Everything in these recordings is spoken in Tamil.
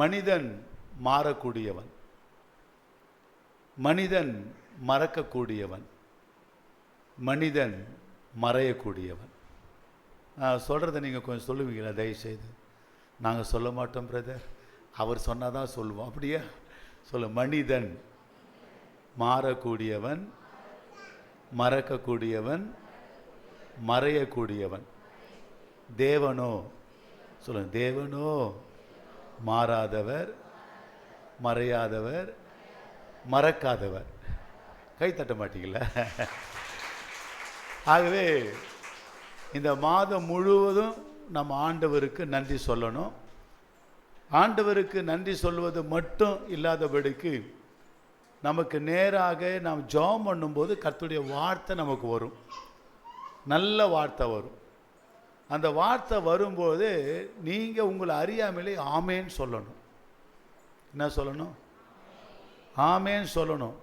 மனிதன் மாறக்கூடியவன், மனிதன் மறக்கக்கூடியவன், மனிதன் மறையக்கூடியவன். நான் சொல்கிறத நீங்கள் கொஞ்சம் சொல்லுவீங்களா தயவுசெய்து? நாங்கள் சொல்ல மாட்டோம் பிரதர், அவர் சொன்னால் தான் சொல்லுவோம். அப்படியே சொல்ல. மனிதன் மாறக்கூடியவன், மறக்கக்கூடியவன், மறையக்கூடியவன். தேவனோ சொல்லுங்க, தேவனோ மாறாதவர், மறையாதவர், மறக்காதவர். கை தட்ட மாட்டீங்கள? ஆகவே இந்த மாதம் முழுவதும் நம்ம ஆண்டவருக்கு நன்றி சொல்லணும். ஆண்டவருக்கு நன்றி சொல்வது மட்டும் இல்லாதபடிக்கு நமக்கு நேராக நாம் ஜெபம் பண்ணும்போது கர்த்தருடைய வார்த்தை நமக்கு வரும், நல்ல வார்த்தை வரும். அந்த வார்த்தை வரும்போது நீங்கள் உங்களை அறியாமலே ஆமேன்னு சொல்லணும். என்ன சொல்லணும்? ஆமேன்னு சொல்லணும்.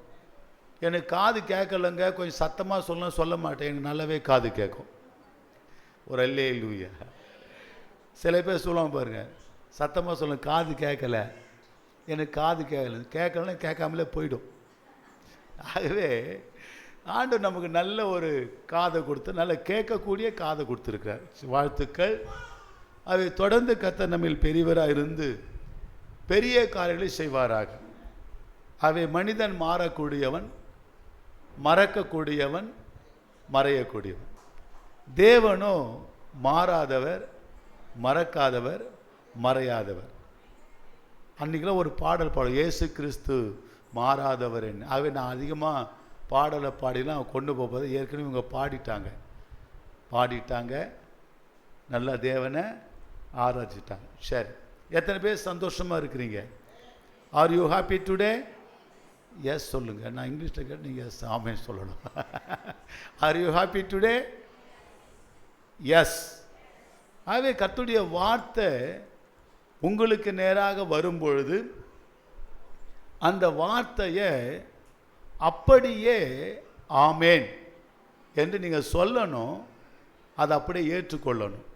எனக்கு காது கேட்கலங்க, கொஞ்சம் சத்தமாக சொல்லணும். சொல்ல மாட்டேன், எனக்கு நல்லாவே காது கேட்கும். ஒரு அல்லேலூயா. சில பேர் சொல்லுவாங்க பாருங்க, சத்தமாக சொல்லுங்க, காது கேட்கல, எனக்கு காது கேட்கலன்னா கேட்காமலே போயிடும். ஆகவே ஆண்டவர் நமக்கு நல்ல ஒரு காதை கொடுத்து, நல்ல கேட்கக்கூடிய காதை கொடுத்துருக்கிறார். வாழ்த்துக்கள். அவை தொடர்ந்து கர்த்தர் நம்மில் பெரியவராக இருந்து பெரிய காரியங்களை செய்வாராக. அவை மனிதன் மாறக்கூடியவன், மறக்கக்கூடியவன், மறையக்கூடியவன். தேவனோ மாறாதவர், மறக்காதவர், மறையாதவர். அன்றைக்கெல்லாம் ஒரு பாடல் பாடும், இயேசு கிறிஸ்து மாறாதவர் என்ன. ஆகவே நான் அதிகமாக பாடலை பாடிலாம் கொண்டு போகும்போது ஏற்கனவே இவங்க பாடிட்டாங்க, நல்லா தேவனை ஆராய்ச்சிட்டாங்க. சரி, எத்தனை பேர் சந்தோஷமாக இருக்கிறீங்க? Are you happy today? Yes சொல்லுங்கள். நான் இங்கிலீஷில் கேட்டு நீங்கள் எஸ் ஆமேன்னு சொல்லணும். Are you happy today? Yes. ஆகவே கர்த்தருடைய வார்த்தை உங்களுக்கு நேராக வரும்பொழுது அந்த வார்த்தையை அப்படியே ஆமேன் என்று நீங்கள் சொல்லணும், அதை அப்படியே ஏற்றுக்கொள்ளணும்.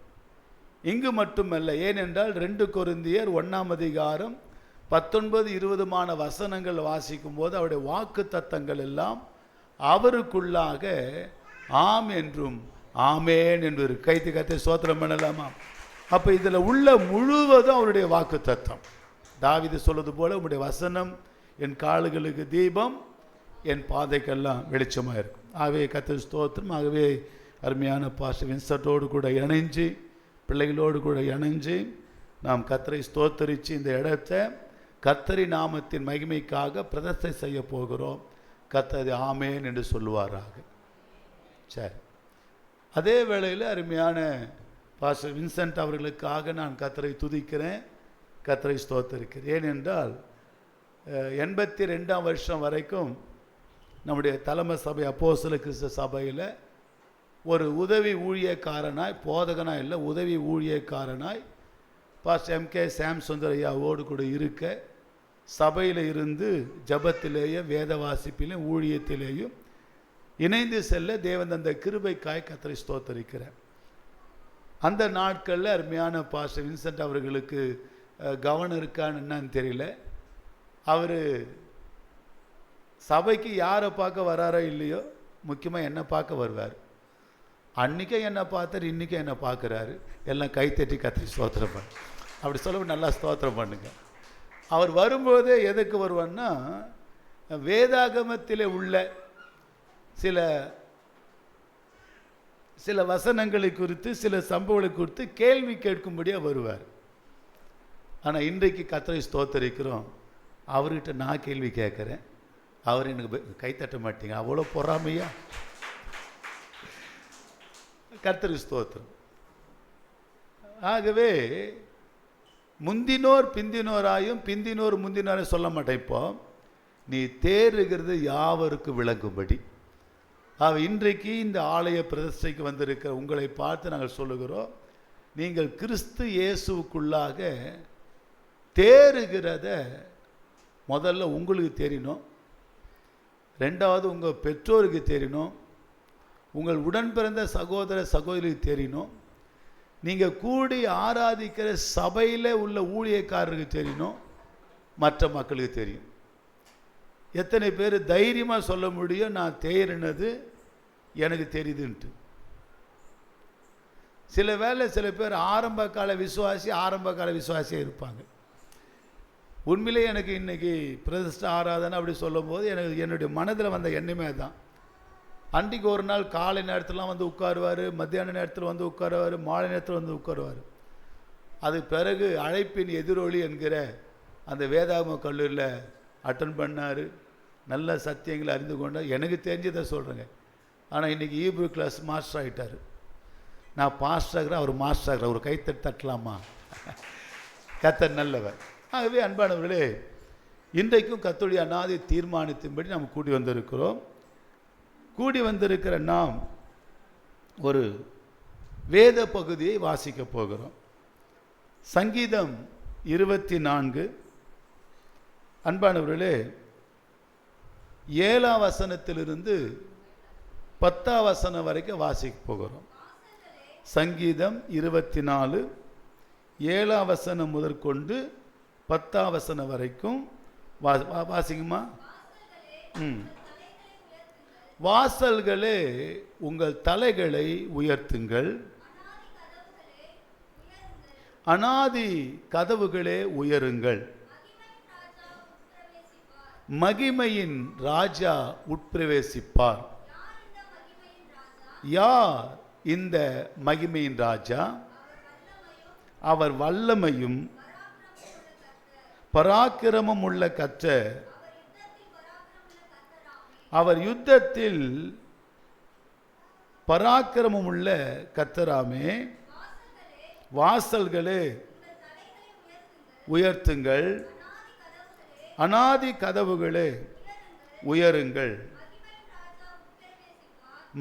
இங்கு மட்டுமல்ல, ஏனென்றால் 2 கொரிந்தியர் 1 19-20 வசனங்கள் வாசிக்கும் போது அவருடைய வாக்கு தத்தங்கள் எல்லாம் அவருக்குள்ளாக ஆம் என்றும் ஆமேன் என்று கைத்து கத்தை சோத்திரம் பண்ணலாமா? அப்போ இதில் உள்ள முழுவதும் அவருடைய வாக்கு தத்தம். தாவீது சொல்வது போல, உங்களுடைய வசனம் என் கால்களுக்கு தீபம், என் பாதைக்கெல்லாம் வெளிச்சமாக இருக்கும். ஆகவே கர்த்தர் ஸ்தோத்திரம். ஆகவே அருமையான பாஸ்டர் வின்சென்ட்டோடு கூட இணைஞ்சு, பிள்ளைகளோடு கூட இணைஞ்சு நாம் கர்த்தரை ஸ்தோத்தரித்து இந்த இடத்தை கர்த்தரி நாமத்தின் மகிமைக்காக பிரதிஷ்டை செய்ய போகிறோம். கர்த்தர் ஆமேன் என்று சொல்லுவாராக. சரி, அதே வேளையில் அருமையான பாஸ்டர் வின்சென்ட் அவர்களுக்காக நான் கர்த்தரை துதிக்கிறேன், கர்த்தரை ஸ்தோத்தரிக்கிறேன். ஏனென்றால் 82ஆம் வருஷம் வரைக்கும் நம்முடைய தலைமை சபை அப்போஸ்தல கிறிஸ்து சபையில் ஒரு உதவி ஊழியக்காரனாய், போதகனாய் இல்லை, உதவி ஊழியக்காரனாய் பாஸ்டர் MK சாம் சுந்தரையாவோடு கூட இருக்க, சபையில் இருந்து ஜபத்திலேயே வேத வாசிப்பிலும் ஊழியத்திலேயும் இணைந்து செல்ல தேவன் தந்த கிருபைக்காய் கர்த்தரை ஸ்தோத்தரிக்கிறேன். அந்த நாட்களில் அருமையான பாஸ்டர் வின்சென்ட் அவர்களுக்கு கவனம் இருக்கான்னு என்னன்னு தெரியல, அவர் சபைக்கு யாரை பார்க்க வராரோ இல்லையோ, முக்கியமாக என்னை பார்க்க வருவார். அன்றைக்கே என்னை பார்த்தார், இன்றைக்கும் என்னை பார்க்குறாரு. எல்லாம் கைத்தட்டி கர்த்தரை ஸ்தோத்திரம் பண்ணு. அப்படி சொல்ல நல்லா ஸ்தோத்திரம் பண்ணுங்க. அவர் வரும்போதே எதுக்கு வருவார்னா, வேதாகமத்தில் உள்ள சில வசனங்களை குறித்து, சில சம்பவங்களை குறித்து கேள்வி கேட்கும்படியாக வருவார். ஆனால் இன்றைக்கு கர்த்தரை ஸ்தோத்தரிக்கிறோம், அவர்கிட்ட நான் கேள்வி கேட்குறேன், அவர் எனக்கு கைத்தட்ட மாட்டீங்க. அவ்வளோ பொறாமையா? கர்த்தரை ஸ்தோத்திரம். ஆகவே முந்தினோர் பிந்தினோராயும் பிந்தினோர் முந்தினோரையும் சொல்ல மாட்டேன். இப்போ நீ தேறுகிறது யாவருக்கு விளங்கும்படி. இன்றைக்கு இந்த ஆலய பிரதிஷ்டைக்கு வந்திருக்கிற உங்களை பார்த்து நாங்கள் சொல்லுகிறோம், நீங்கள் கிறிஸ்து இயேசுவுக்குள்ளாக தேறுகிறத முதல்ல உங்களுக்கு தெரியணும், ரெண்டாவது உங்கள் பெற்றோருக்கு தெரியணும், உங்கள் உடன் பிறந்த சகோதர சகோதரிக்கு தெரியணும், நீங்கள் கூடி ஆராதிக்கிற சபையில் உள்ள ஊழியக்காரருக்கு தெரியணும், மற்ற மக்களுக்கு தெரியும். எத்தனை பேர் தைரியமாக சொல்ல முடியும், நான் தேறினது எனக்கு தெரியுதுன்ட்டு. சில வேளை சில பேர் ஆரம்ப கால விசுவாசியாக இருப்பாங்க. உண்மையிலே எனக்கு இன்றைக்கி பிரதிஷ்ட ஆராதனை அப்படி சொல்லும் போது எனக்கு என்னுடைய மனதில் வந்த எண்ணமே தான். அன்றைக்கு ஒரு நாள் காலை நேரத்திலாம் வந்து உட்காருவார், மத்தியான நேரத்தில் வந்து உட்காருவார், மாலை நேரத்தில் வந்து உட்காருவார். அது பிறகு அழைப்பின் எதிரொலி என்கிற அந்த வேதாகம கல்லூரியில் அட்டன் பண்ணார். நல்ல சத்தியங்களை அறிந்து கொண்டார். எனக்கு தெரிஞ்சதை சொல்கிறேங்க. ஆனால் இன்றைக்கி ஈப்ரூ கிளாஸ் மாஸ்டர் ஆகிட்டார். நான் பாஸ்டர் ஆகிறேன், அவர் மாஸ்டர் ஆகிறார். ஒரு கைத்தட்டு தட்டலாமா? கர்த்தர் நல்லவர். ஆகவே அன்பானவர்களே, இன்றைக்கும் கர்த்தருடைய அநாதி தீர்மானத்தின்படி நாம் கூடி வந்திருக்கிறோம். கூடி வந்திருக்கிற நாம் ஒரு வேத பகுதியை வாசிக்க போகிறோம். சங்கீதம் 24 அன்பானவர்களே 7ஆம் வசனத்திலிருந்து 10ஆம் வசனம் வரைக்கும் வாசிக்க போகிறோம். சங்கீதம் 24 7ஆம் வசனம் முதற்கொண்டு 10ஆம் வசனம் வரைக்கும் வாசிக்குமா? வாசல்களே உங்கள் தலைகளை உயர்த்துங்கள், அநாதி கதவுகளே உயருங்கள், மகிமையின் ராஜா உட்பிரவேசிப்பார். யார் இந்த மகிமையின் ராஜா? அவர் வல்லமையும் பராக்கிரமம் உள்ள கர்த்தர். அவர் யுத்தத்தில் பராக்கிரமம் உள்ள கர்த்தராமே. வாசல்களே உயர்த்துங்கள், அநாதி கதவுகளே உயருங்கள்,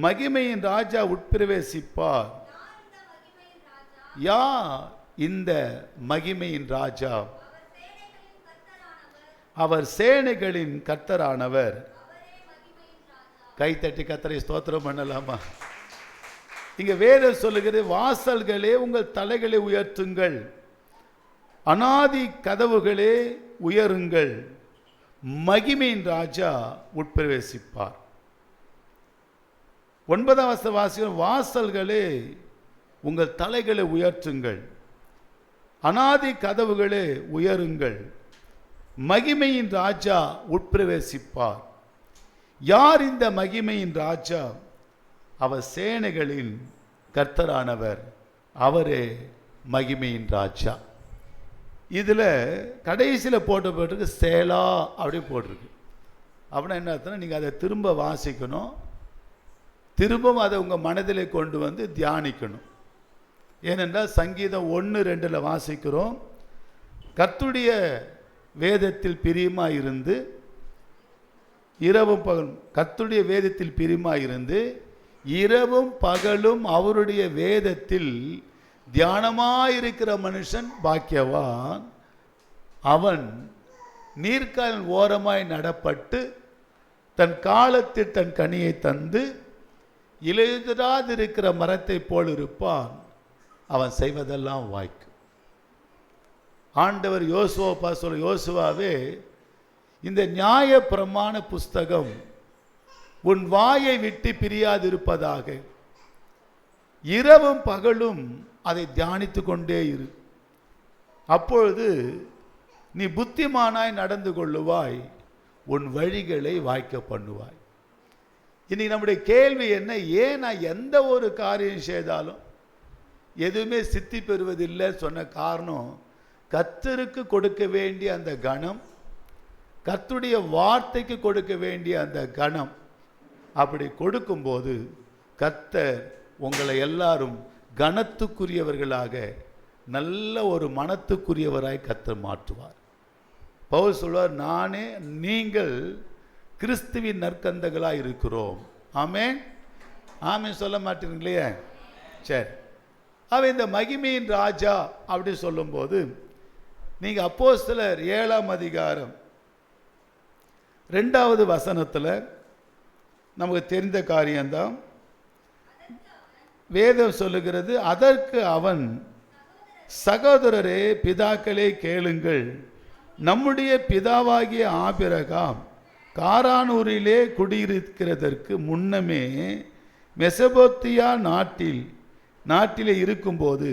மகிமையின் ராஜா உட்பிரவேசிப்பார். யார் இந்த மகிமையின் ராஜா? அவர் சேனைகளின் கர்த்தரானவர். கைத்தட்டி கர்த்தரை ஸ்தோத்திரம் பண்ணலாமா? இங்க வேதம் சொல்லுகிறது, வாசல்களே உங்கள் தலைகளை உயர்த்துங்கள், அநாதி கதவுகளே உயருங்கள், மகிமையின் ராஜா உட்பிரவேசிப்பார். 9ஆம் வசனம் வாசிக்கிறோம். வாசல்களே உங்கள் தலைகளை உயர்த்துங்கள், அநாதி கதவுகளே உயருங்கள், மகிமையின் ராஜா உட்பிரவேசிப்பார். யார் இந்த மகிமையின் ராஜா? அவர் சேனைகளின் கர்த்தரானவர். அவரே மகிமையின் ராஜா. இதில் கடைசியில் போட்டிருக்கு சேலா அப்படி போட்டிருக்கு. அப்படின்னா என்ன அர்த்தம்? நீங்கள் அதை திரும்ப வாசிக்கணும், திரும்பவும் அதை உங்கள் மனதிலே கொண்டு வந்து தியானிக்கணும். ஏனென்றால் சங்கீதம் 1:2 வாசிக்கிறோம், கர்த்தருடைய வேதத்தில் பிரியமாக இருந்து இரவும் பகலும், கர்த்தருடைய வேதத்தில் பிரியமாக இருந்து இரவும் பகலும் அவருடைய வேதத்தில் தியானமாயிருக்கிற மனுஷன் பாக்கியவான். அவன் நீர்க்காலின் ஓரமாய் நடப்பட்டு தன் காலத்தில் தன் கனியை தந்து இலையுதிராதிருக்கிற மரத்தை போல் இருப்பான். அவன் செய்வதெல்லாம் வாய்க்கும். ஆண்டவர் யோசுவா சொல்ல, யோசுவாவே இந்த நியாய பிரமாண புஸ்தகம் உன் வாயை விட்டு பிரியாதிருப்பதாக, இரவும் பகலும் அதை தியானித்து கொண்டே இரு. அப்பொழுது நீ புத்திமானாய் நடந்து கொள்ளுவாய், உன் வழிகளை வாய்க்க பண்ணுவாய். இன்னைக்கு நம்முடைய கேள்வி என்ன? ஏன் நான் எந்த ஒரு காரியம் செய்தாலும் எதுவுமே சித்தி பெறுவதில்லை சொன்ன காரணம், கர்த்தருக்கு கொடுக்க வேண்டிய அந்த கணம், கர்த்தருடைய வார்த்தைக்கு கொடுக்க வேண்டிய அந்த கணம் அப்படி கொடுக்கும்போது கர்த்தர் உங்களை எல்லாரும் கனத்துக்குரியவர்களாக, நல்ல ஒரு மனத்துக்குரியவராய் கர்த்தர் மாற்றுவார். பவுல் சொல்வார், நானே நீங்கள் கிறிஸ்துவின் நற்கந்தங்களாக இருக்கிறோம். ஆமென் ஆமென் சொல்ல மாட்டீங்களே? சரி. அவன் இந்த மகிமையின் ராஜா அப்படி சொல்லும்போது, நீங்கள் அப்போஸ்தலர் 7ஆம் அதிகாரம் 2வது வசனத்தில் நமக்கு தெரிந்த காரியம்தான். வேதம் சொல்லுகிறது, அதற்கு அவன், சகோதரரே பிதாக்களே கேளுங்கள், நம்முடைய பிதாவாகிய ஆபிரகாம் காரானூரிலே குடியிருக்கிறதற்கு முன்னமே மெசபோத்தியா நாட்டிலே இருக்கும்போது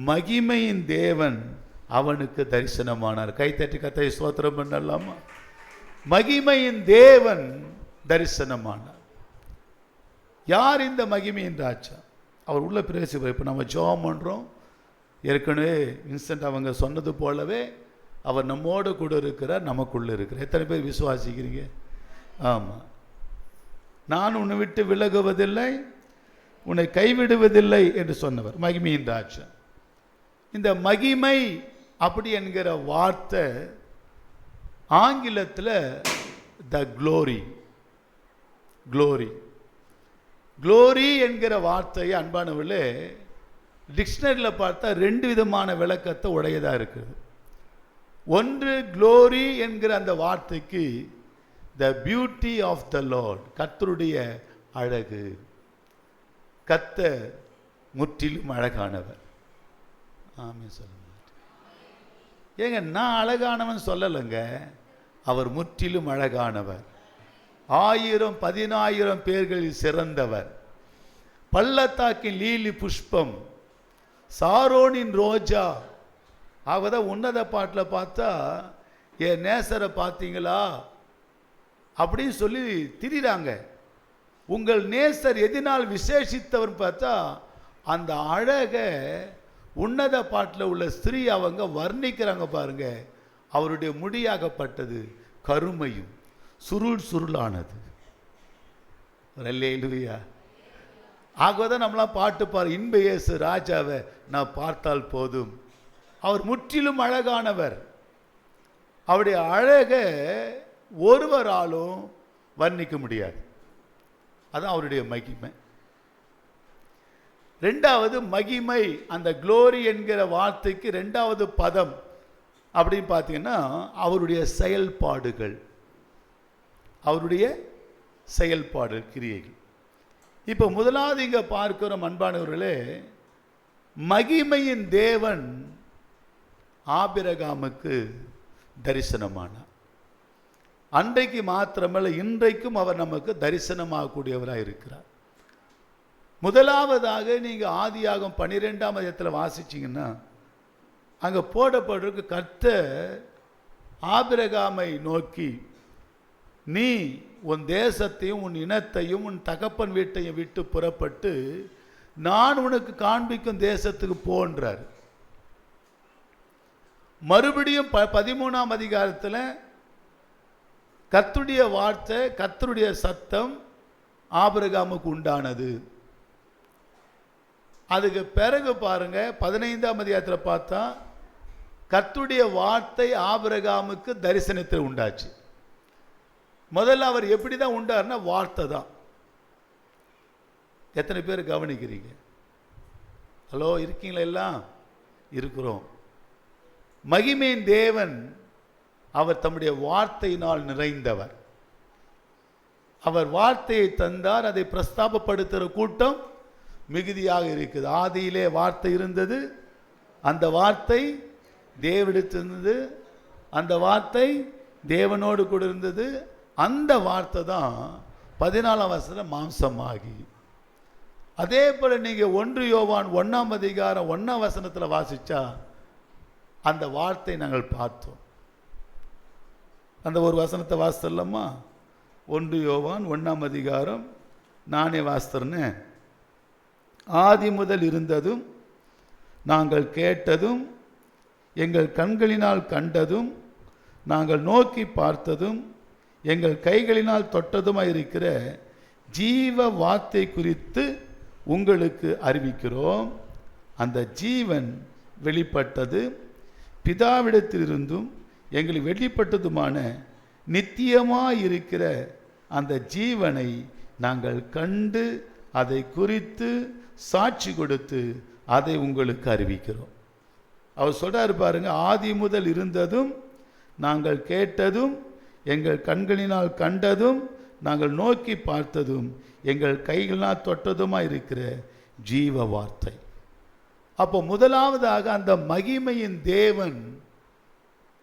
மகிமையின் தேவன் அவனுக்கு தரிசனமானார். கைத்தட்டி கர்த்தரை ஸ்தோத்திரம் பண்ணலாமா? மகிமையின் தேவன் தரிசனமானார். யார் இந்த மகிமையின் ராஜா? அவர் உள்ள பிரவேசிப்பார். இப்போ நம்ம ஜெபம் பண்ணுறோம். ஏற்கனவே இன்ஸ்டன்ட் அவங்க சொன்னது போலவே அவர் நம்மோடு கூட இருக்கிறார், நமக்குள்ளே இருக்கிறார். எத்தனை பேர் விசுவாசிக்கிறீங்க? ஆமாம். நான் உன்னை விட்டு விலகுவதில்லை, உன்னை கைவிடுவதில்லை என்று சொன்னவர் மகிமையின் ராஜா. இந்த மகிமை அப்படி என்கிற வார்த்தை ஆங்கிலத்தில் த க்ளோரி க்ளோரி என்கிற வார்த்தையை அன்பானவர்களே டிக்ஷனரியில் பார்த்தா 2 விதமான விளக்கத்தை உடையதாக இருக்குது. ஒன்று, க்ளோரி என்கிற அந்த வார்த்தைக்கு the beauty of the Lord, கர்த்தருடைய அழகு. கர்த்தர் முற்றிலும் அழகானவர். ஆமென் சொல்லுங்க. ஏங்க, நான் அழகானவன் சொல்லலைங்க, அவர் முற்றிலும் அழகானவர். 1000-10,000 பேர்களில் சிறந்தவர். பள்ளத்தாக்கின் லீலி புஷ்பம், சாரோனின் ரோஜா. ஆகதான் உன்னத பாட்டில் பார்த்தா என் நேசரை பார்த்தீங்களா அப்படின்னு சொல்லி திரிறாங்க. உங்கள் நேசர் எதினால் விசேஷித்தவர் பார்த்தா அந்த அழக உன்னத பாட்டில் உள்ள ஸ்திரீ அவங்க வர்ணிக்கிறாங்க பாருங்க. அவருடைய முடியாகப்பட்டது கருமையும் சுருளானது. அல்லேலூயா. ஆகதான் நம்மளாம் பாட்டு பாரு, இன்ப இயேசு ராஜாவை நான் பார்த்தால் போதும். அவர் முற்றிலும் அழகானவர். அவருடைய அழக ஒருவராலும் வர்ணிக்க முடியாது. அதான் அவருடைய மகிமை. 2வது மகிமை, அந்த க்ளோரி என்கிற வார்த்தைக்கு 2வது பதம் அப்படின்னு பார்த்தீங்கன்னா அவருடைய செயல்பாடுகள், கிரியைகள். இப்போ முதலாவது இங்கே பார்க்கிறோம் அன்பானவர்களே, மகிமையின் தேவன் ஆபிரகாமுக்கு தரிசனமானார். அன்றைக்கு மாத்திரமல்ல, இன்றைக்கும் அவர் நமக்கு தரிசனமாகக்கூடியவராக இருக்கிறார். முதலாவதாக நீங்கள் ஆதியாகமம் 12ஆம் அதிகாரத்தில் வாசிச்சிங்கன்னா அங்கே போடப்பட்டிருக்கு, கர்த்தர் ஆபிரகாமை நோக்கி, நீ உன் தேசத்தையும் உன் இனத்தையும் உன் தகப்பன் வீட்டையும் விட்டு புறப்பட்டு நான் உனக்கு காண்பிக்கும் தேசத்துக்கு போன்றார். மறுபடியும் 13ஆம் அதிகாரத்தில் கர்த்தருடைய வார்த்தை, கர்த்தருடைய சத்தம் ஆபிரகாமுக்கு உண்டானது. அதுக்கு பிறகு பாருங்க 15ஆம் அதிகாரத்தில் பார்த்தா கர்த்தருடைய வார்த்தை ஆபிரகாமுக்கு தரிசனத்தில் உண்டாச்சு. முதல்ல அவர் எப்படி தான் உண்டார்னா வார்த்தை தான். எத்தனை பேர் கவனிக்கிறீங்க? ஹலோ, இருக்கீங்களா? எல்லாம் இருக்கிறோம். மகிமையின் தேவன் அவர் தம்முடைய வார்த்தையினால் நிறைந்தவர். அவர் வார்த்தையை தந்தார், அதை பிரஸ்தாபப்படுத்துகிற கூட்டம் மிகுதியாக இருக்குது. ஆதியிலே வார்த்தை இருந்தது, அந்த வார்த்தை தேவனிடத்திலிருந்தது, அந்த வார்த்தை தேவனோடு கூட இருந்தது. அந்த வார்த்தை தான் 14ஆம் வசனம் மாம்சமாகி. அதே போல நீங்கள் 1 யோவான் 1ஆம் அதிகாரம் 1ஆம் வசனத்தில் வாசிச்சா அந்த வார்த்தை நாங்கள் பார்த்தோம். அந்த ஒரு வசனத்தை வாசித்தல்லம்மா, 1 யோவான் 1ஆம் அதிகாரம் நானே வாசித்தேன்னு. ஆதி முதல் இருந்ததும் நாங்கள் கேட்டதும் எங்கள் கண்களினால் கண்டதும் நாங்கள் நோக்கி பார்த்ததும் எங்கள் கைகளினால் தொட்டதுமாக இருக்கிற ஜீவ வார்த்தை குறித்து உங்களுக்கு அறிவிக்கிறோம். அந்த ஜீவன் வெளிப்பட்டது, பிதாவிடத்திலிருந்தும் எங்களுக்கு வெளிப்பட்டதுமான நித்தியமாயிருக்கிற அந்த ஜீவனை நாங்கள் கண்டு அதை குறித்து சாட்சி கொடுத்து அதை உங்களுக்கு அறிவிக்கிறோம். அவர் சொல்றாரு பாருங்க, ஆதி முதல் இருந்ததும் நாங்கள் கேட்டதும் எங்கள் கண்களினால் கண்டதும் நாங்கள் நோக்கி பார்த்ததும் எங்கள் கைகளினால் தொட்டதுமாக இருக்கிற ஜீவ வார்த்தை. அப்போ முதலாவதாக அந்த மகிமையின் தேவன்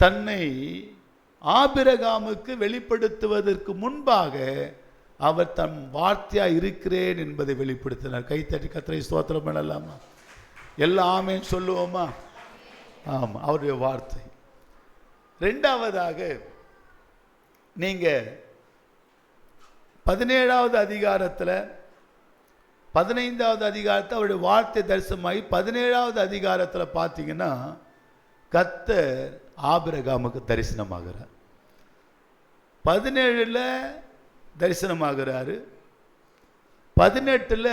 தன்னை ஆபிரகாமுக்கு வெளிப்படுத்துவதற்கு முன்பாக அவர் தன் வார்த்தையா இருக்கிறேன் என்பதை வெளிப்படுத்தினார். கைத்தட்டி கர்த்தரை ஸ்தோத்திரம் பண்ணலாமா? எல்லாம் ஆமென் சொல்லுவோமா? ஆமாம், அவருடைய வார்த்தை. ரெண்டாவதாக நீங்க 17வது அதிகாரத்தில் 15வது அதிகாரத்தில் அவருடைய வார்த்தை தரிசனமாகி 17வது அதிகாரத்தில் பார்த்தீங்கன்னா கர்த்தர் ஆபிரகாமுக்கு தரிசனமாகிறார். 17ல் தரிசனமாகிறாரு, 18ல்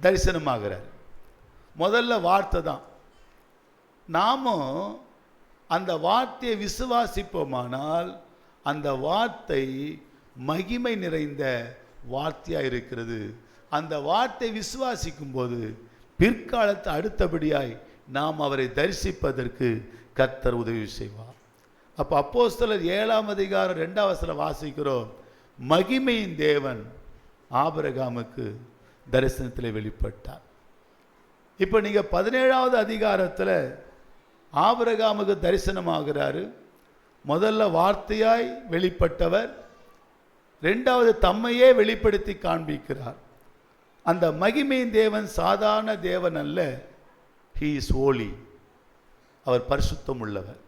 தரிசனமாகிறார். முதல்ல வார்த்தை தான். நாமும் அந்த வார்த்தையை விசுவாசிப்போமானால் அந்த வார்த்தை மகிமை நிறைந்த வார்த்தையாக இருக்கிறது. அந்த வார்த்தை விசுவாசிக்கும் போது பிற்காலத்தை அடுத்தபடியாய் நாம் அவரை தரிசிப்பதற்கு கர்த்தர் உதவி செய்வார். அப்போ அப்போஸ்தலர் 7ஆம் அதிகாரம் 2ஆம் வசனம் வாசிக்கிறோம். மகிமையின் தேவன் ஆபிரகாமுக்கு தரிசனத்தில் வெளிப்பட்டார். இப்போ நீங்கள் 17வது அதிகாரத்தில் ஆபிரகாமுக்கு தரிசனமாகிறாரு. முதல்ல வார்த்தையாய் வெளிப்பட்டவர், ரெண்டாவது தம்மையே வெளிப்படுத்தி காண்பிக்கிறார். அந்த மகிமையின் தேவன் சாதாரண தேவன் அல்ல, ஹீ இஸ் ஹோலி. அவர் பரிசுத்தம் உள்ளவர்,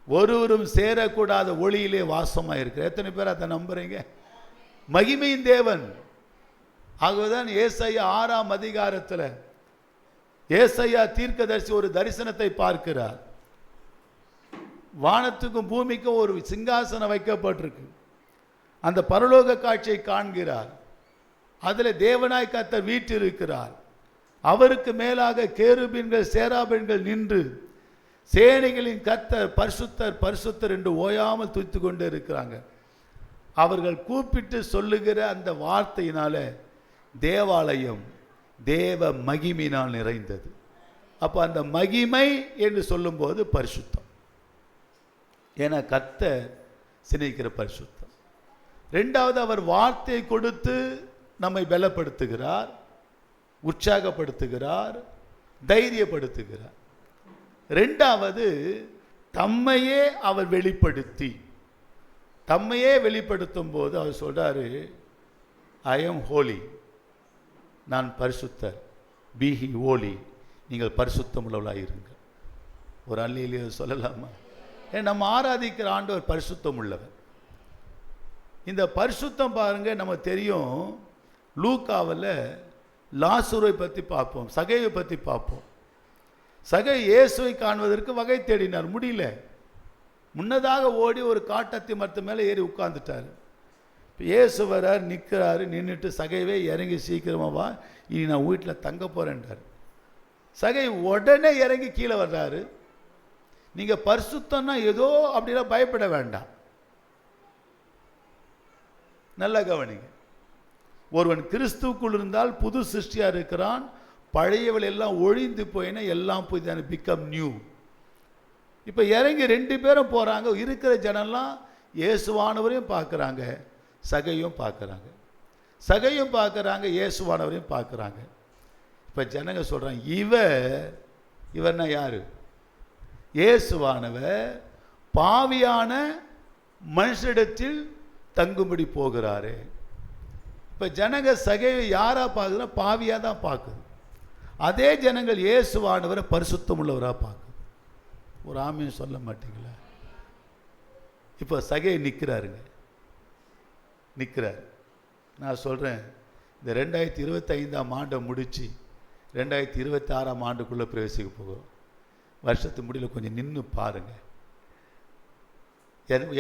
ஒருவரும் சேரக்கூடாத ஒளியிலே வாசமாக இருக்கிறார். எத்தனை பேர் அதை நம்புறீங்க? மகிமையின் தேவன். ஆகவேதான் ஏசாயா 6ஆம் அதிகாரத்தில் ஏசாயா தீர்க்கதரிசி ஒரு தரிசனத்தை பார்க்கிறார். வானத்துக்கும் பூமிக்கும் ஒரு சிங்காசனம் வைக்கப்பட்டிருக்கு. அந்த பரலோக காட்சியை காண்கிறார். அதில் தேவனாய் கர்த்தர் வீற்றிருக்கிறார். அவருக்கு மேலாக கேருபீன்கள் சேராபீன்கள் நின்று சேனைகளின் கர்த்தர் பரிசுத்தர் பரிசுத்தர் என்று ஓயாமல் துதித்து கொண்டே இருக்கிறாங்க. அவர்கள் கூப்பிட்டு சொல்லுகிற அந்த வார்த்தையினால தேவாலயம் தேவ மகிமையினால் நிறைந்தது. அப்போ அந்த மகிமை என்று சொல்லும்போது பரிசுத்தம், ஏன்னா கர்த்தர் சிநேகிக்கிற பரிசுத்தம். ரெண்டாவது அவர் வார்த்தையை கொடுத்து நம்மை பலப்படுத்துகிறார், உற்சாகப்படுத்துகிறார், தைரியப்படுத்துகிறார். ரெண்டாவது தம்மையே அவர் வெளிப்படுத்தி, தம்மையே வெளிப்படுத்தும் போது அவர் சொல்றாரு, ஐ எம் ஹோலி, நான் பரிசுத்தர், பி ஹி ஹோலி, நீங்கள் பரிசுத்தம் உள்ளவர்களாக இருங்க. ஒரு அல்லேலூயா சொல்லலாமா? நம்ம ஆராதிக்கிற ஆண்டவர் பரிசுத்தம் உள்ளவர். இந்த பரிசுத்தம் பாருங்க, நம்ம தெரியும். லூக்காவில் லாசருவை பற்றி பார்ப்போம், சகையை பற்றி பார்ப்போம். சகை இயேசுவை காண்பதற்கு வகை தேடினார், முடியல. முன்னதாக ஓடி ஒரு காட்டத்தி மரத்து மேலே ஏறி உட்கார்ந்துட்டார். இயேசு வரார், நிற்கிறாரு. நின்றுட்டு சகைவே இறங்கி சீக்கிரமா வா, இனி நான் வீட்டில் தங்க போறேன்றார். சகை உடனே இறங்கி கீழே வர்றாரு. நீங்க பரிசுத்தம்னா ஏதோ அப்படிலாம் பயப்பட வேண்டாம். நல்லா கவனிங்க. ஒருவன் கிறிஸ்துவுக்குள் இருந்தால் புது சிருஷ்டியா இருக்கிறான், பழையவள் எல்லாம் ஒழிந்து போயின, எல்லாம் புதிதான, பிகம் நியூ. இப்போ இறங்கி 2 பேரும் போகிறாங்க. இருக்கிற ஜனம்லாம் இயேசுவானவரையும் பார்க்குறாங்க, சகையும் பார்க்குறாங்க. சகையும் பார்க்குறாங்க, இயேசுவானவரையும் பார்க்குறாங்க. இப்போ ஜனங்க சொல்கிறாங்க, இவர்னா யாரு? இயேசுவானவர் பாவியான மனுஷனிடத்தில் தங்கும்படி போகிறாரு. இப்போ ஜனங்க சகையை யாரா பார்க்குதுன்னா பாவியாக தான் பார்க்குது. அதே ஜனங்கள் இயேசுவானவரை பரிசுத்தம் உள்ளவராக பார்க்குது. ஒரு ஆமையும் சொல்ல மாட்டீங்களா? இப்போ சகை நிற்கிறாருங்க, நிற்கிறார். நான் சொல்கிறேன், இந்த 2025ஆம் ஆண்டை முடித்து 2026ஆம் ஆண்டுக்குள்ளே பிரவேசிக்க போகிறோம். வருஷத்து முடியல கொஞ்சம் நின்று பாருங்க,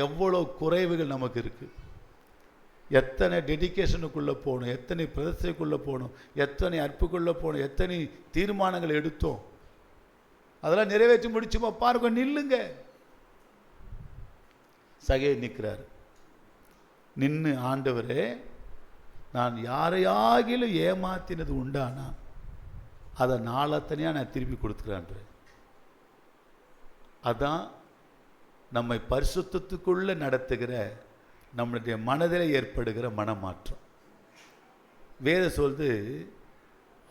எவ்வளோ குறைவுகள் நமக்கு இருக்குது. எத்தனை டெடிக்கேஷனுக்குள்ளே போகணும், எத்தனை பிரதேசத்துக்குள்ளே போகணும், எத்தனை அற்புக்குள்ளே போகணும், எத்தனை தீர்மானங்கள் எடுத்தோம், அதெல்லாம் நிறைவேற்றி முடிச்சுமா பாருங்க, நில்லுங்க. சகை நிற்கிறார். நின்று, ஆண்டவரே, நான் யாரையாகிலும் ஏமாத்தினது உண்டானா அதை நாளத்தனையாக நான் திருப்பி கொடுத்துக்கிறேன். அதான் நம்மை பரிசுத்தத்துக்குள்ளே நடத்துகிற நம்மளுடைய மனதில் ஏற்படுகிற மனமாற்றம். வேத சொல்லுது,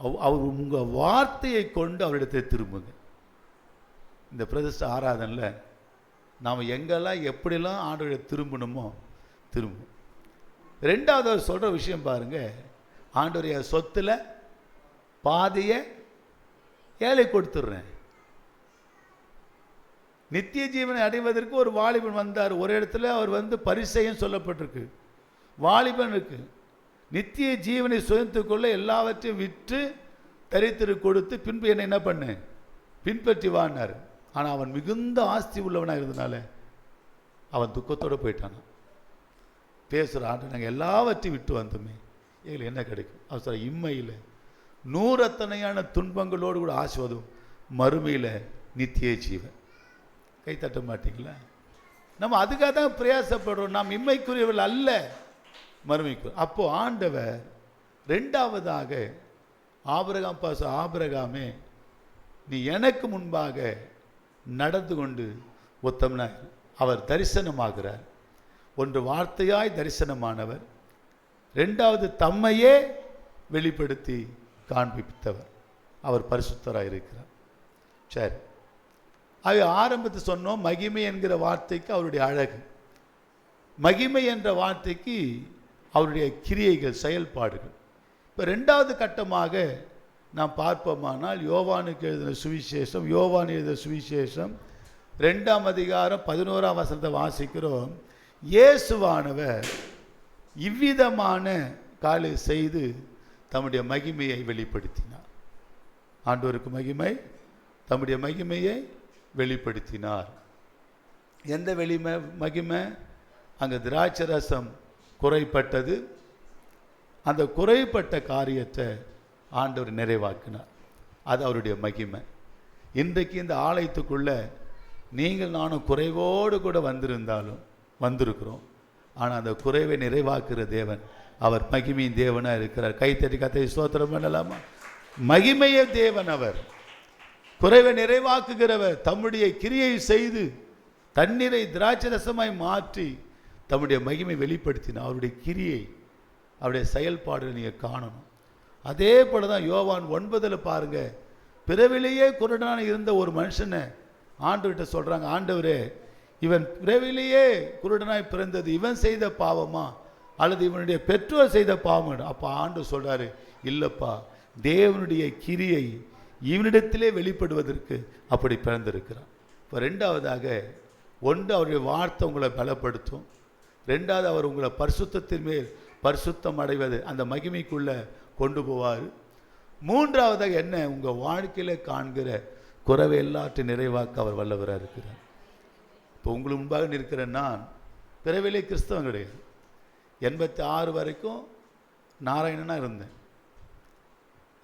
அவர் உங்கள் வார்த்தையை கொண்டு அவரிடத்தை திரும்புங்க. இந்த பிரதிஷ்ட ஆராதனில் நாம் எங்கெல்லாம் எப்படிலாம் ஆண்டவரை திரும்பணுமோ திரும்பும். ரெண்டாவது அவர் சொல்கிற விஷயம் பாருங்கள், ஆண்டவருடைய சொத்தில் பாதியை ஏழை கொடுத்துட்றேன். நித்திய ஜீவனை அடைவதற்கு ஒரு வாலிபன் வந்தார். ஒரு இடத்துல அவர் பரிசேயன் சொல்லப்பட்டிருக்கு. வாலிபனுக்கு நித்திய ஜீவனை சுயத்துக்குள்ள எல்லாவற்றையும் விற்று தரித்திரு கொடுத்து பின்பு என்னை என்ன பண்ணு பின்பற்றி வானார். ஆனால் அவன் மிகுந்த ஆஸ்தி உள்ளவனாக இருந்தனால அவன் துக்கத்தோடு போயிட்டான். பேசுகிற ஆண்டு நாங்கள் எல்லாவற்றையும் விட்டு வந்தோமே, எங்களுக்கு என்ன கிடைக்கும்? அவர் சொல்ற இம்மையில் நூறத்தனையான துன்பங்களோடு கூட ஆசுவதும், மறுமையில் நித்திய ஜீவன். கை தட்ட மாட்டீங்களா? நம்ம அதுக்காக தான் பிரயாசப்படுறோம். நாம் இம்மைக்குரியவர்கள் அல்ல, மறுமைக்கு. அப்போ ஆண்டவர் ரெண்டாவதாக ஆபிரகாம் பாச ஆபிரகாமே, நீ எனக்கு முன்பாக நடந்து கொண்டு உத்தமனாய். அவர் தரிசனமாகிறார். ஒன்று வார்த்தையாய் தரிசனமானவர், ரெண்டாவது தம்மையே வெளிப்படுத்தி காண்பித்தவர். அவர் பரிசுத்தராக இருக்கிறார். சரி, அது ஆரம்பத்தை சொன்னோம். மகிமை என்கிற வார்த்தைக்கு அவருடைய அழகு, மகிமை என்ற வார்த்தைக்கு அவருடைய கிரியைகள், செயல்பாடுகள். இப்போ ரெண்டாவது கட்டமாக நாம் பார்ப்போமானால் யோவானுக்கு எழுதின சுவிசேஷம், யோவான் எழுதின சுவிசேஷம் 2ஆம் அதிகாரம் 11ஆம் வசனத்தை வாசிக்கிறோம். இயேசுவானவர் இவ்விதமான காலை செய்து தம்முடைய மகிமையை வெளிப்படுத்தினார். ஆண்டவருக்கு மகிமை, தம்முடைய மகிமையை வெளிப்படுத்தினார். எந்த மகிமை? அங்கே திராட்சை ரசம் குறைப்பட்டது. அந்த குறைப்பட்ட காரியத்தை ஆண்டவர் நிறைவாக்கினார். அது அவருடைய மகிமை. இன்றைக்கு இந்த ஆலயத்துக்குள்ள நீங்கள் நானும் குறைவோடு கூட வந்திருக்கிறோம். ஆனால் அந்த குறைவை நிறைவாக்குகிற தேவன் அவர் மகிமையின் தேவனாக இருக்கிறார். கைத்தட்டி கத்தை ஸ்தோத்திரம் பண்ணலாமா? மகிமைய தேவன் அவர், குறைவை நிறைவாக்குகிறவர். தம்முடைய கிரியை செய்து தண்ணீரை திராட்சை ரசமாய் மாற்றி தம்முடைய மகிமை வெளிப்படுத்தினார். அவருடைய கிரியை, அவருடைய செயல்பாடு நீங்கள் காணணும். அதே போல தான் யோவான் 9 பாருங்க, பிறவிலேயே குருடனான இருந்த ஒரு மனுஷனை ஆண்டவர்கிட்ட சொல்கிறாங்க, ஆண்டவரே இவன் பிறவிலேயே குருடனாய் பிறந்தது இவன் செய்த பாவமா அல்லது இவனுடைய பெற்றோர் செய்த பாவம்? அப்போ ஆண்டவர் சொல்கிறாரு, இல்லைப்பா, தேவனுடைய கிரியை இவனிடத்திலே வெளிப்படுவதற்கு அப்படி பிறந்திருக்கிறான். இப்போ ரெண்டாவதாக, ஒன்று அவருடைய வார்த்தை உங்களை பலப்படுத்தும். ரெண்டாவது அவர் உங்களை பரிசுத்தத்தின் மேல் பரிசுத்தம் அடைவது, அந்த மகிமைக்குள்ளே கொண்டு போவார். மூன்றாவதாக என்ன? உங்கள் வாழ்க்கையில் காண்கிற குறைவை எல்லாற்றையும் நிறைவாக்க அவர் வல்லவராக இருக்கிறார். இப்போ உங்களுக்கு முன்பாக நிற்கிற நான் பிறவிலே கிறிஸ்தவன் கிடையாது. 86 வரைக்கும் நாராயணனாக இருந்தேன்.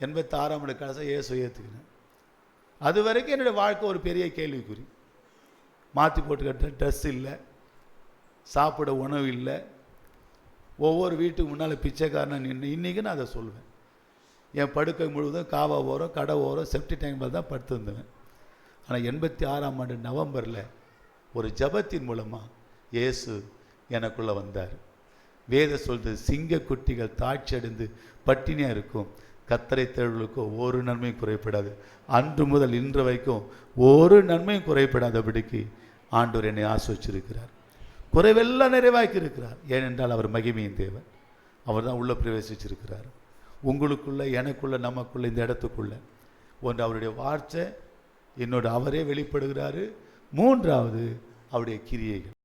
86ஆம் ஆண்டு கடைசி இயேசு ஏற்றுக்கிறேன். அது வரைக்கும் என்னுடைய வாழ்க்கை ஒரு பெரிய கேள்விக்குறி. மாற்றி போட்டுக்கிட்ட ட்ரெஸ் இல்லை, சாப்பிட உணவு இல்லை, ஒவ்வொரு வீட்டுக்கு முன்னால் பிச்சைக்காரனை நின்று. இன்றைக்கி நான் அதை சொல்லுவேன். என் படுக்கை முழுவதும் காவா ஓரம், கடை ஓரம், செப்டி டேங்க் மேலே தான் படுத்துருந்தேன். ஆனால் 86ஆம் ஆண்டு நவம்பரில் ஒரு ஜபத்தின் மூலமாக இயேசு எனக்குள்ளே வந்தார். வேத சொல்றது, சிங்க குட்டிகள் தாட்சி அடைந்து பட்டினியாக இருக்கும், கத்தரை தேடுகளுக்கோ ஒரு நன்மையும் குறைப்படாது. அன்று முதல் இன்று வரைக்கும் ஒரு நன்மையும் குறைப்படாதபடிக்கு ஆண்டவர் என்னை ஆசிர்வச்சிருக்கிறார். குறைவெல்லாம் நிறைவாக்கி இருக்கிறார். ஏனென்றால் அவர் மகிமையின் தேவன். அவர் தான் உள்ளே பிரவேசிச்சிருக்கிறார். உங்களுக்குள்ள, எனக்குள்ள, நமக்குள்ள, இந்த இடத்துக்குள்ள ஒன்று அவருடைய வார்த்தை, என்னோட அவரே வெளிப்படுகிறாரு. மூன்றாவது அவருடைய கிரியைகள்.